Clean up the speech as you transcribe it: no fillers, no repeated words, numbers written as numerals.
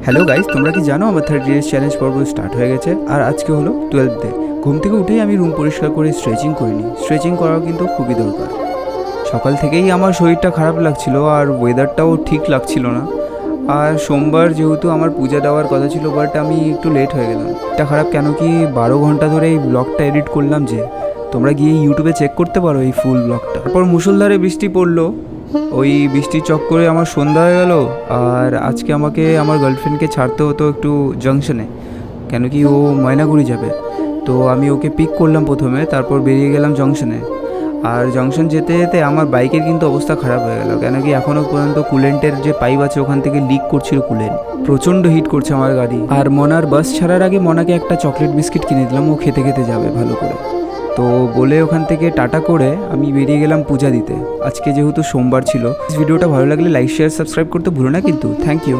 Hello guys, তোমরা কি জানো আমার 30 ডেজ চ্যালেঞ্জ পর্ব স্টার্ট হয়ে গেছে। আর আজকে হলো 12th ডে। ঘুম থেকে উঠেই আমি রুম পরিষ্কার করে স্ট্রেচিং করিনি। স্ট্রেচিং করাও কিন্তু খুবই দরকার। সকাল থেকেই আমার শরীরটা খারাপ লাগছিল আর ওয়েদারটাও ঠিক লাগছিল না। আর সোমবার যেহেতু আমার পূজা দেওয়ার কথা ছিল, বাট আমি একটু লেট হয়ে গেলাম। এটা খারাপ কেন কি 12 ঘন্টা ধরে এই ব্লগটা এডিট করলাম যে, তোমরা গিয়ে ইউটিউবে চেক করতে পারো এই ফুল ব্লগটা। তারপর মুষলধারে বৃষ্টি পড়লো। ওই বৃষ্টির চক্করে আমার সন্ধ্যা হয়ে গেল। আর আজকে আমাকে আমার গার্লফ্রেন্ডকে ছাড়তে হতো একটু জাংশনে, কেন কি ও ময়নাগুড়ি যাবে। তো আমি ওকে পিক করলাম প্রথমে, তারপর বেরিয়ে গেলাম জংশনে। আর জংশন যেতে যেতে আমার বাইকের কিন্তু অবস্থা খারাপ হয়ে গেল, কেন কি এখনও পর্যন্ত কুলেন্টের যে পাইপ আছে ওখান থেকে লিক করছিল কুলেন্ট। প্রচণ্ড হিট করছে আমার গাড়ি। আর মনার বাস ছাড়ার আগে মনাকে একটা চকলেট বিস্কিট কিনে দিলাম, ও খেতে খেতে যাবে ভালো করে। তো বলে ওখান থেকে টাটা করে আমি বেরিয়ে গেলাম পূজা দিতে। আজকে যেহেতু সোমবার ছিল। ভিডিওটা ভালো লাগলে লাইক শেয়ার সাবস্ক্রাইব করতে ভুলো না কিন্তু। Thank you.